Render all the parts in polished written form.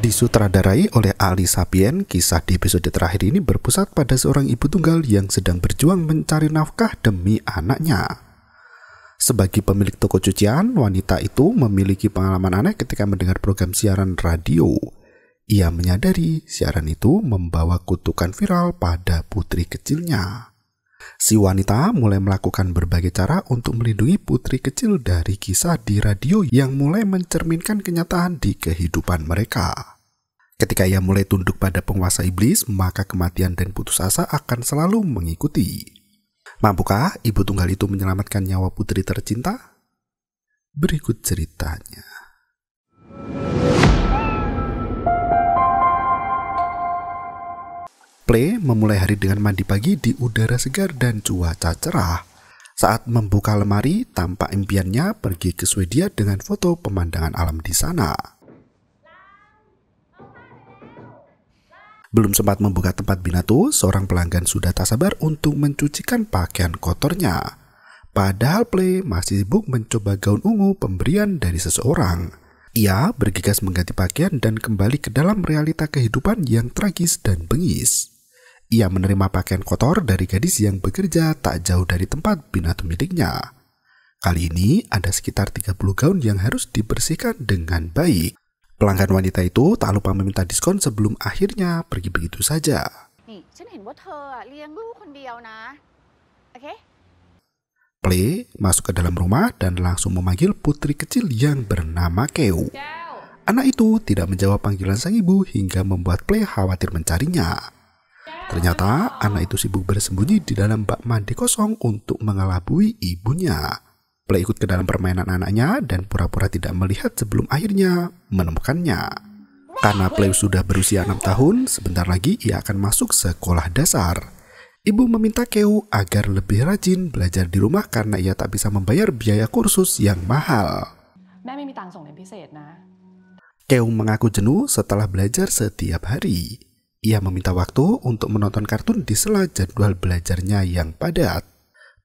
Disutradarai oleh Ali Sapien, kisah di episode terakhir ini berpusat pada seorang ibu tunggal yang sedang berjuang mencari nafkah demi anaknya. Sebagai pemilik toko cucian, wanita itu memiliki pengalaman aneh ketika mendengar program siaran radio. Ia menyadari siaran itu membawa kutukan viral pada putri kecilnya. Si wanita mulai melakukan berbagai cara untuk melindungi putri kecil dari kisah di radio yang mulai mencerminkan kenyataan di kehidupan mereka. Ketika ia mulai tunduk pada penguasa iblis, maka kematian dan putus asa akan selalu mengikuti. Mampukah ibu tunggal itu menyelamatkan nyawa putri tercinta? Berikut ceritanya. Play memulai hari dengan mandi pagi di udara segar dan cuaca cerah. Saat membuka lemari, tampak impiannya pergi ke Swedia dengan foto pemandangan alam di sana. Belum sempat membuka tempat binatu, seorang pelanggan sudah tak sabar untuk mencucikan pakaian kotornya. Padahal Play masih sibuk mencoba gaun ungu pemberian dari seseorang. Ia bergegas mengganti pakaian dan kembali ke dalam realita kehidupan yang tragis dan bengis. Ia menerima pakaian kotor dari gadis yang bekerja tak jauh dari tempat binatu miliknya. Kali ini ada sekitar 30 gaun yang harus dibersihkan dengan baik. Pelanggan wanita itu tak lupa meminta diskon sebelum akhirnya pergi begitu saja. Play masuk ke dalam rumah dan langsung memanggil putri kecil yang bernama Keu. Anak itu tidak menjawab panggilan sang ibu hingga membuat Play khawatir mencarinya. Ternyata anak itu sibuk bersembunyi di dalam bak mandi kosong untuk mengelabui ibunya. Play ikut ke dalam permainan anaknya dan pura-pura tidak melihat sebelum akhirnya menemukannya. Karena Play sudah berusia 6 tahun, sebentar lagi ia akan masuk sekolah dasar. Ibu meminta Keu agar lebih rajin belajar di rumah karena ia tak bisa membayar biaya kursus yang mahal. Keu mengaku jenuh setelah belajar setiap hari. Ia meminta waktu untuk menonton kartun di sela jadwal belajarnya yang padat.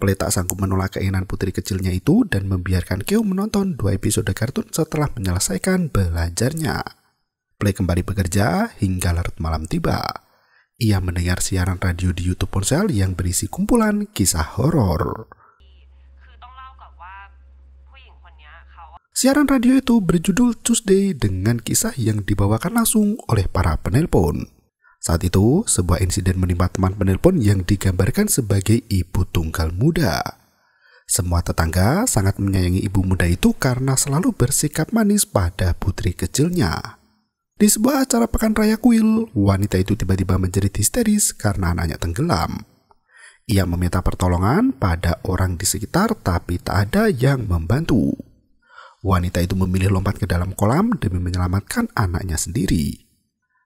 Play tak sanggup menolak keinginan putri kecilnya itu dan membiarkan Keu menonton 2 episode kartun setelah menyelesaikan belajarnya. Play kembali bekerja hingga larut malam tiba. Ia mendengar siaran radio di YouTube ponsel yang berisi kumpulan kisah horor. Siaran radio itu berjudul Tuesday dengan kisah yang dibawakan langsung oleh para penelpon. Saat itu, sebuah insiden menimpa teman penelpon yang digambarkan sebagai ibu tunggal muda. Semua tetangga sangat menyayangi ibu muda itu karena selalu bersikap manis pada putri kecilnya. Di sebuah acara pekan raya kuil, wanita itu tiba-tiba menjerit histeris karena anaknya tenggelam. Ia meminta pertolongan pada orang di sekitar tapi tak ada yang membantu. Wanita itu memilih lompat ke dalam kolam demi menyelamatkan anaknya sendiri.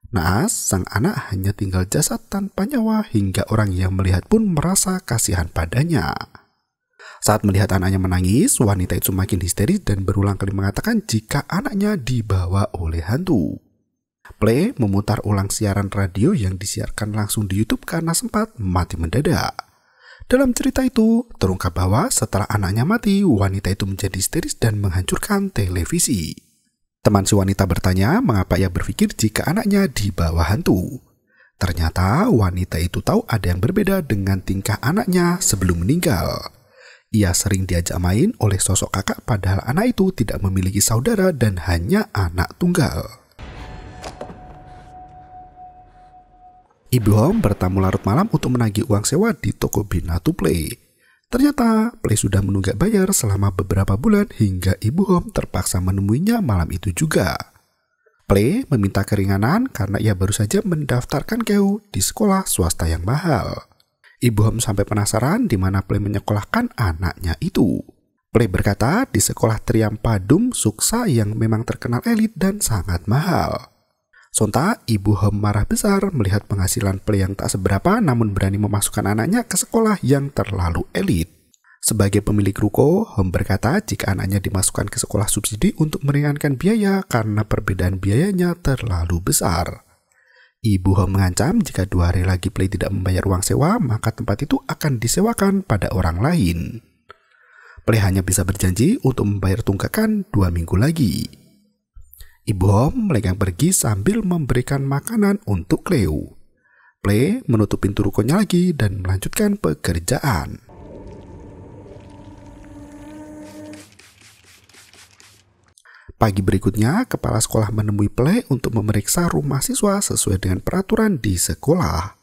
Naas, sang anak hanya tinggal jasad tanpa nyawa hingga orang yang melihat pun merasa kasihan padanya. Saat melihat anaknya menangis, wanita itu semakin histeris dan berulang kali mengatakan jika anaknya dibawa oleh hantu. Play memutar ulang siaran radio yang disiarkan langsung di YouTube karena sempat mati mendadak. Dalam cerita itu, terungkap bahwa setelah anaknya mati, wanita itu menjadi histeris dan menghancurkan televisi. Teman si wanita bertanya mengapa ia berpikir jika anaknya dibawa hantu. Ternyata wanita itu tahu ada yang berbeda dengan tingkah anaknya sebelum meninggal. Ia sering diajak main oleh sosok kakak padahal anak itu tidak memiliki saudara dan hanya anak tunggal. Ibu Hom bertamu larut malam untuk menagih uang sewa di toko binatu Play. Ternyata Play sudah menunggak bayar selama beberapa bulan hingga Ibu Hom terpaksa menemuinya malam itu juga. Play meminta keringanan karena ia baru saja mendaftarkan Keu di sekolah swasta yang mahal. Ibu Hom sampai penasaran di mana Play menyekolahkan anaknya itu. Play berkata di sekolah Triam Padum Suksa yang memang terkenal elit dan sangat mahal. Sontak, Ibu Hom marah besar melihat penghasilan Play yang tak seberapa namun berani memasukkan anaknya ke sekolah yang terlalu elit. Sebagai pemilik ruko, Hom berkata jika anaknya dimasukkan ke sekolah subsidi untuk meringankan biaya karena perbedaan biayanya terlalu besar. Ibu Hom mengancam jika 2 hari lagi Play tidak membayar uang sewa, maka tempat itu akan disewakan pada orang lain. Play hanya bisa berjanji untuk membayar tunggakan 2 minggu lagi. Ibu Hong melenggang pergi sambil memberikan makanan untuk Cleo. Play menutup pintu rukonya lagi dan melanjutkan pekerjaan. Pagi berikutnya, kepala sekolah menemui Play untuk memeriksa rumah siswa sesuai dengan peraturan di sekolah.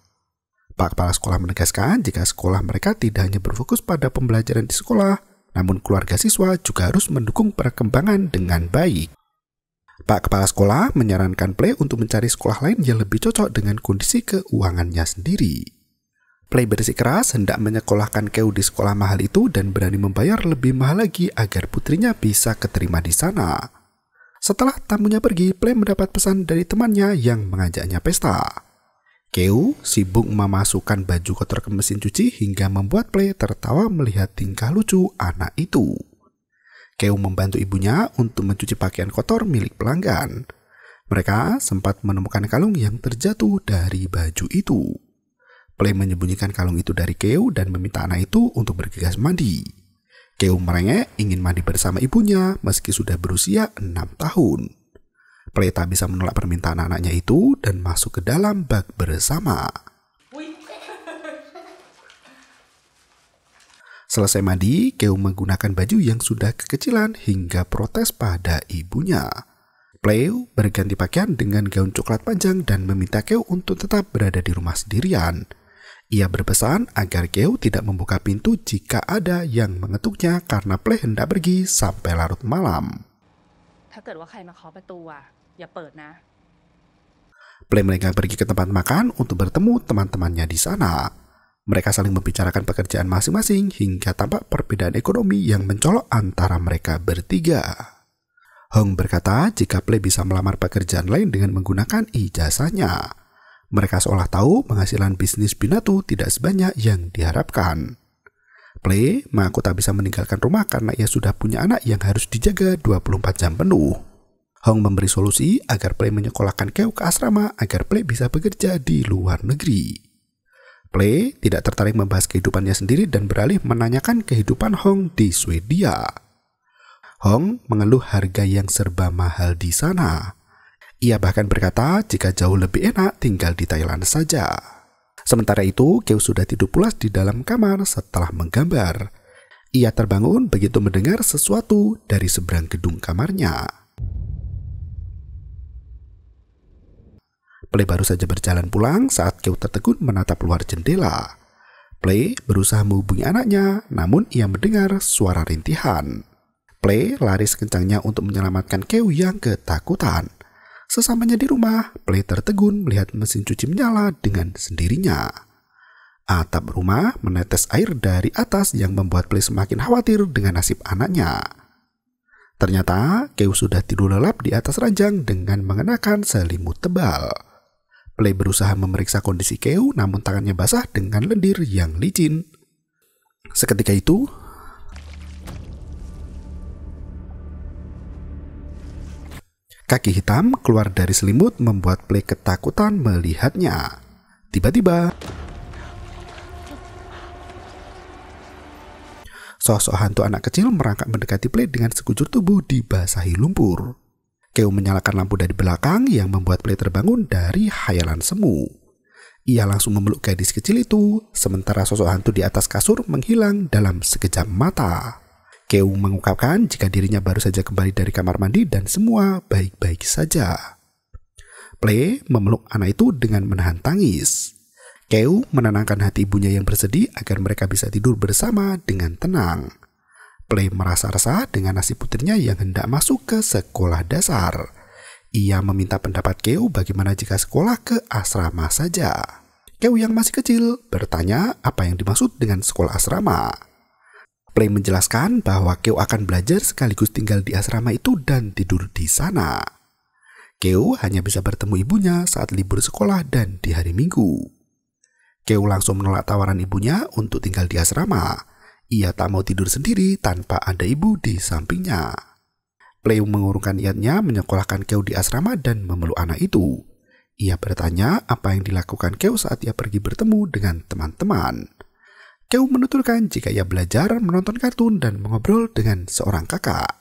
Pak Kepala Sekolah menegaskan jika sekolah mereka tidak hanya berfokus pada pembelajaran di sekolah, namun keluarga siswa juga harus mendukung perkembangan dengan baik. Pak Kepala Sekolah menyarankan Play untuk mencari sekolah lain yang lebih cocok dengan kondisi keuangannya sendiri. Play bersikeras hendak menyekolahkan Cleo di sekolah mahal itu dan berani membayar lebih mahal lagi agar putrinya bisa keterima di sana. Setelah tamunya pergi, Play mendapat pesan dari temannya yang mengajaknya pesta. Cleo sibuk memasukkan baju kotor ke mesin cuci hingga membuat Play tertawa melihat tingkah lucu anak itu. Cleo membantu ibunya untuk mencuci pakaian kotor milik pelanggan. Mereka sempat menemukan kalung yang terjatuh dari baju itu. Play menyembunyikan kalung itu dari Cleo dan meminta anak itu untuk bergegas mandi. Cleo merengek ingin mandi bersama ibunya meski sudah berusia 6 tahun. Play tak bisa menolak permintaan anaknya itu dan masuk ke dalam bak bersama. Selesai mandi, Cleo menggunakan baju yang sudah kekecilan hingga protes pada ibunya. Play berganti pakaian dengan gaun coklat panjang dan meminta Cleo untuk tetap berada di rumah sendirian. Ia berpesan agar Cleo tidak membuka pintu jika ada yang mengetuknya karena Play hendak pergi sampai larut malam. Play melenggang pergi ke tempat makan untuk bertemu teman-temannya di sana. Mereka saling membicarakan pekerjaan masing-masing hingga tampak perbedaan ekonomi yang mencolok antara mereka bertiga. Hong berkata jika Play bisa melamar pekerjaan lain dengan menggunakan ijazahnya. Mereka seolah tahu penghasilan bisnis Binatu tidak sebanyak yang diharapkan. Play mengaku tak bisa meninggalkan rumah karena ia sudah punya anak yang harus dijaga 24 jam penuh. Hong memberi solusi agar Play menyekolahkan Cleo ke asrama agar Play bisa bekerja di luar negeri. Play tidak tertarik membahas kehidupannya sendiri dan beralih menanyakan kehidupan Hong di Swedia. Hong mengeluh harga yang serba mahal di sana. Ia bahkan berkata jika jauh lebih enak tinggal di Thailand saja. Sementara itu, Cleo sudah tidur pulas di dalam kamar setelah menggambar. Ia terbangun begitu mendengar sesuatu dari seberang gedung kamarnya. Play baru saja berjalan pulang saat Cleo tertegun menatap luar jendela. Play berusaha menghubungi anaknya, namun ia mendengar suara rintihan. Play lari sekencangnya untuk menyelamatkan Cleo yang ketakutan. Sesampainya di rumah, Play tertegun melihat mesin cuci menyala dengan sendirinya. Atap rumah menetes air dari atas yang membuat Play semakin khawatir dengan nasib anaknya. Ternyata Cleo sudah tidur lelap di atas ranjang dengan mengenakan selimut tebal. Play berusaha memeriksa kondisi Cleo namun tangannya basah dengan lendir yang licin. Seketika itu, kaki hitam keluar dari selimut membuat Play ketakutan melihatnya. Tiba-tiba, sosok hantu anak kecil merangkak mendekati Play dengan sekujur tubuh dibasahi lumpur. Cleo menyalakan lampu dari belakang yang membuat Play terbangun dari khayalan semu. Ia langsung memeluk gadis kecil itu, sementara sosok hantu di atas kasur menghilang dalam sekejap mata. Cleo mengungkapkan jika dirinya baru saja kembali dari kamar mandi dan semua baik-baik saja. Play memeluk anak itu dengan menahan tangis. Cleo menenangkan hati ibunya yang bersedih agar mereka bisa tidur bersama dengan tenang. Play merasa resah dengan nasib putrinya yang hendak masuk ke sekolah dasar. Ia meminta pendapat Cleo bagaimana jika sekolah ke asrama saja. Cleo yang masih kecil bertanya apa yang dimaksud dengan sekolah asrama. Play menjelaskan bahwa Cleo akan belajar sekaligus tinggal di asrama itu dan tidur di sana. Cleo hanya bisa bertemu ibunya saat libur sekolah dan di hari Minggu. Cleo langsung menolak tawaran ibunya untuk tinggal di asrama. Ia tak mau tidur sendiri tanpa ada ibu di sampingnya. Play mengurungkan niatnya menyekolahkan Cleo di asrama dan memeluk anak itu. Ia bertanya apa yang dilakukan Cleo saat ia pergi bertemu dengan teman-teman. Cleo menuturkan jika ia belajar menonton kartun dan mengobrol dengan seorang kakak.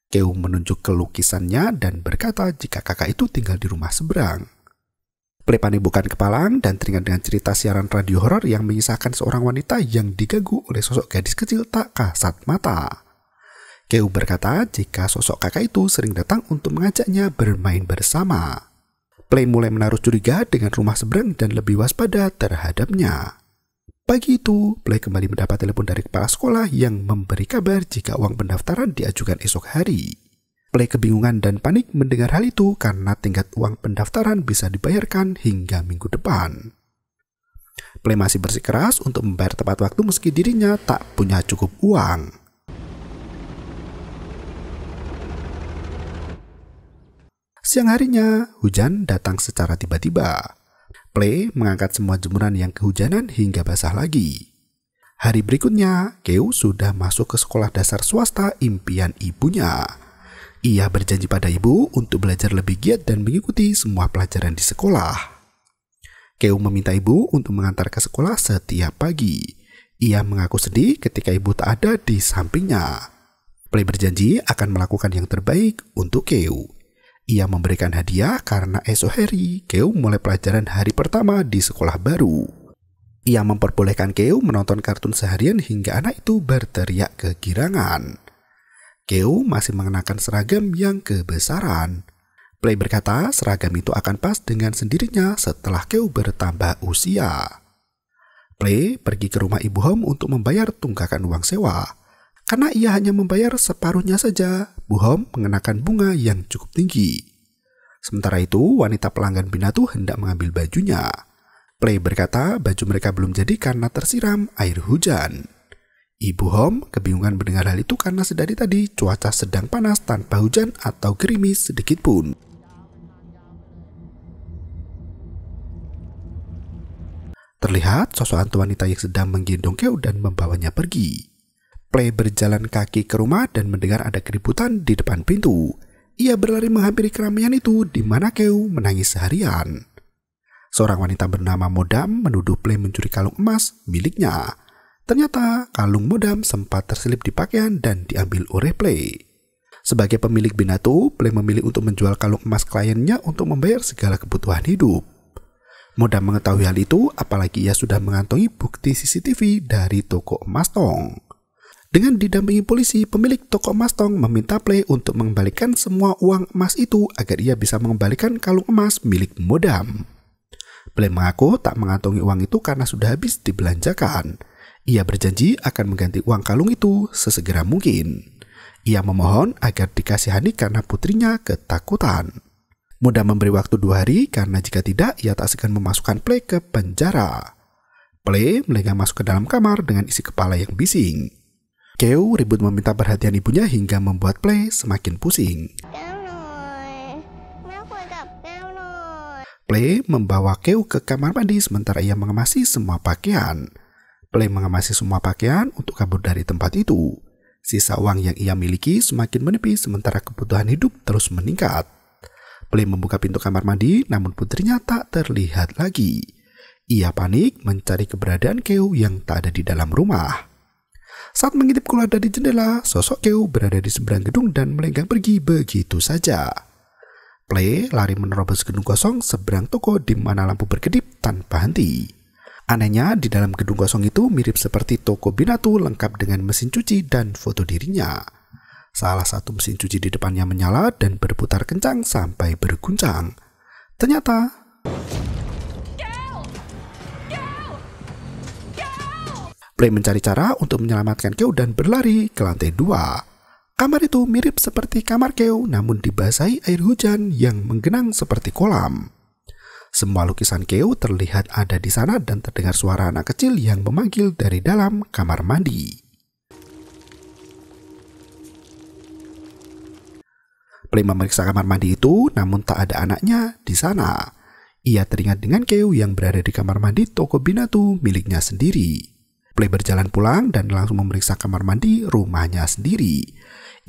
Keo menunjuk ke lukisannya dan berkata jika kakak itu tinggal di rumah seberang. Play panik bukan kepalang dan teringat dengan cerita siaran radio horor yang mengisahkan seorang wanita yang diganggu oleh sosok gadis kecil tak kasat mata. Keo berkata jika sosok kakak itu sering datang untuk mengajaknya bermain bersama. Play mulai menaruh curiga dengan rumah seberang dan lebih waspada terhadapnya. Pagi itu, Play kembali mendapat telepon dari kepala sekolah yang memberi kabar jika uang pendaftaran diajukan esok hari. Play kebingungan dan panik mendengar hal itu karena tingkat uang pendaftaran bisa dibayarkan hingga minggu depan. Play masih bersikeras untuk membayar tepat waktu meski dirinya tak punya cukup uang. Siang harinya, hujan datang secara tiba-tiba. Play mengangkat semua jemuran yang kehujanan hingga basah lagi. Hari berikutnya, Keo sudah masuk ke sekolah dasar swasta impian ibunya. Ia berjanji pada ibu untuk belajar lebih giat dan mengikuti semua pelajaran di sekolah. Keo meminta ibu untuk mengantar ke sekolah setiap pagi. Ia mengaku sedih ketika ibu tak ada di sampingnya. Play berjanji akan melakukan yang terbaik untuk Keo. Ia memberikan hadiah karena esok hari Keo mulai pelajaran hari pertama di sekolah baru. Ia memperbolehkan Keo menonton kartun seharian hingga anak itu berteriak kegirangan. Keo masih mengenakan seragam yang kebesaran. Play berkata seragam itu akan pas dengan sendirinya setelah Keo bertambah usia. Play pergi ke rumah Ibu Hom untuk membayar tunggakan uang sewa. Karena ia hanya membayar separuhnya saja, Bu Hom mengenakan bunga yang cukup tinggi. Sementara itu, wanita pelanggan Binatu hendak mengambil bajunya. Play berkata baju mereka belum jadi karena tersiram air hujan. Ibu Hom kebingungan mendengar hal itu karena sedari tadi cuaca sedang panas tanpa hujan atau gerimis sedikit pun. Terlihat sosok hantu wanita yang sedang menggendong Keo dan membawanya pergi. Play berjalan kaki ke rumah dan mendengar ada keributan di depan pintu. Ia berlari menghampiri keramaian itu di mana Keo menangis seharian. Seorang wanita bernama Modam menuduh Play mencuri kalung emas miliknya. Ternyata kalung Modam sempat terselip di pakaian dan diambil oleh Play. Sebagai pemilik Binatu, Play memilih untuk menjual kalung emas kliennya untuk membayar segala kebutuhan hidup. Modam mengetahui hal itu apalagi ia sudah mengantongi bukti CCTV dari toko emas Tong. Dengan didampingi polisi, pemilik toko emas Tong meminta Play untuk mengembalikan semua uang emas itu agar ia bisa mengembalikan kalung emas milik Modam. Play mengaku tak mengantongi uang itu karena sudah habis dibelanjakan. Ia berjanji akan mengganti uang kalung itu sesegera mungkin. Ia memohon agar dikasihani karena putrinya ketakutan. Modam memberi waktu 2 hari karena jika tidak ia tak segan memasukkan Play ke penjara. Play melenggang masuk ke dalam kamar dengan isi kepala yang bising. Keo ribut meminta perhatian ibunya hingga membuat Play semakin pusing. Play membawa Keo ke kamar mandi sementara ia mengemasi semua pakaian. Play mengemasi semua pakaian untuk kabur dari tempat itu. Sisa uang yang ia miliki semakin menipis sementara kebutuhan hidup terus meningkat. Play membuka pintu kamar mandi namun putrinya tak terlihat lagi. Ia panik mencari keberadaan Keo yang tak ada di dalam rumah. Saat mengintip keluar dari jendela, sosok Keo berada di seberang gedung dan melenggang pergi begitu saja. Play lari menerobos gedung kosong seberang toko di mana lampu berkedip tanpa henti. Anehnya, di dalam gedung kosong itu mirip seperti toko Binatu lengkap dengan mesin cuci dan foto dirinya. Salah satu mesin cuci di depannya menyala dan berputar kencang sampai berguncang. Ternyata Play mencari cara untuk menyelamatkan Keo dan berlari ke lantai 2. Kamar itu mirip seperti kamar Keo namun dibasahi air hujan yang menggenang seperti kolam. Semua lukisan Keo terlihat ada di sana dan terdengar suara anak kecil yang memanggil dari dalam kamar mandi. Play memeriksa kamar mandi itu namun tak ada anaknya di sana. Ia teringat dengan Keo yang berada di kamar mandi toko Binatu miliknya sendiri. Play berjalan pulang dan langsung memeriksa kamar mandi rumahnya sendiri.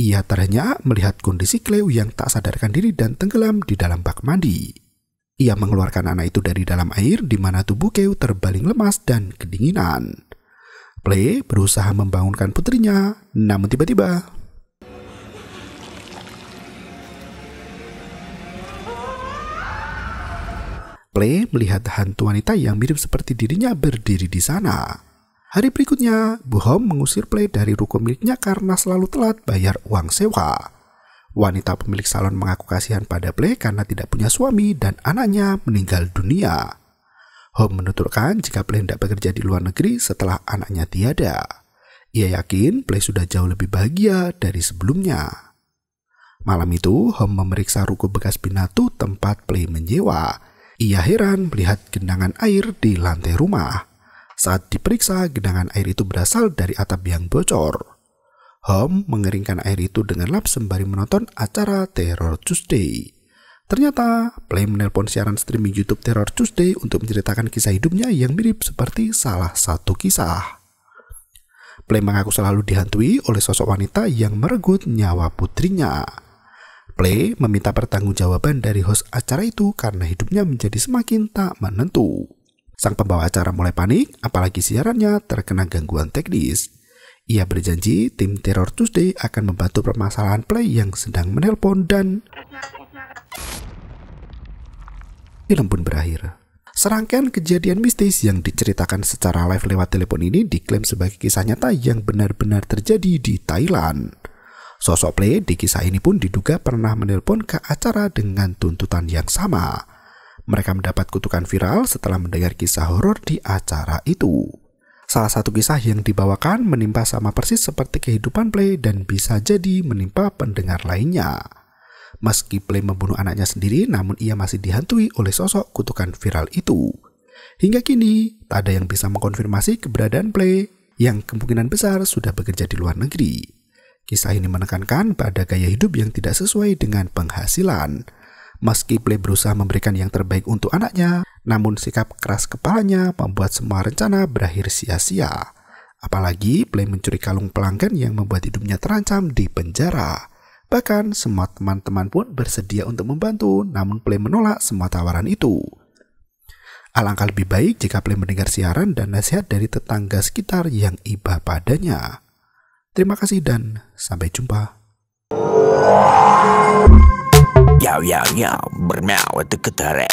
Ia ternyata melihat kondisi Keo yang tak sadarkan diri dan tenggelam di dalam bak mandi. Ia mengeluarkan anak itu dari dalam air di mana tubuh Keo terbaling lemas dan kedinginan. Play berusaha membangunkan putrinya, namun tiba-tiba Play melihat hantu wanita yang mirip seperti dirinya berdiri di sana. Hari berikutnya, Bu Hom mengusir Play dari ruko miliknya karena selalu telat bayar uang sewa. Wanita pemilik salon mengaku kasihan pada Play karena tidak punya suami dan anaknya meninggal dunia. Hom menuturkan jika Play tidak bekerja di luar negeri setelah anaknya tiada. Ia yakin Play sudah jauh lebih bahagia dari sebelumnya. Malam itu, Hom memeriksa ruko bekas binatu tempat Play menyewa. Ia heran melihat genangan air di lantai rumah. Saat diperiksa, genangan air itu berasal dari atap yang bocor. Hom mengeringkan air itu dengan lap sembari menonton acara Terror Tuesday. Ternyata, Play menelpon siaran streaming YouTube Terror Tuesday untuk menceritakan kisah hidupnya yang mirip seperti salah satu kisah. Play mengaku selalu dihantui oleh sosok wanita yang merenggut nyawa putrinya. Play meminta pertanggungjawaban dari host acara itu karena hidupnya menjadi semakin tak menentu. Sang pembawa acara mulai panik, apalagi siarannya terkena gangguan teknis. Ia berjanji tim Terror Tuesday akan membantu permasalahan Play yang sedang menelpon dan film pun berakhir. Serangkaian kejadian mistis yang diceritakan secara live lewat telepon ini diklaim sebagai kisah nyata yang benar-benar terjadi di Thailand. Sosok Play di kisah ini pun diduga pernah menelpon ke acara dengan tuntutan yang sama. Mereka mendapat kutukan viral setelah mendengar kisah horor di acara itu. Salah satu kisah yang dibawakan menimpa sama persis seperti kehidupan Play dan bisa jadi menimpa pendengar lainnya. Meski Play membunuh anaknya sendiri, namun ia masih dihantui oleh sosok kutukan viral itu. Hingga kini, tak ada yang bisa mengkonfirmasi keberadaan Play yang kemungkinan besar sudah bekerja di luar negeri. Kisah ini menekankan pada gaya hidup yang tidak sesuai dengan penghasilan. Meski Play berusaha memberikan yang terbaik untuk anaknya, namun sikap keras kepalanya membuat semua rencana berakhir sia-sia. Apalagi Play mencuri kalung pelanggan yang membuat hidupnya terancam di penjara. Bahkan semua teman-teman pun bersedia untuk membantu, namun Play menolak semua tawaran itu. Alangkah lebih baik jika Play mendengar siaran dan nasihat dari tetangga sekitar yang iba padanya. Terima kasih dan sampai jumpa. Yo, bermau itu ketara.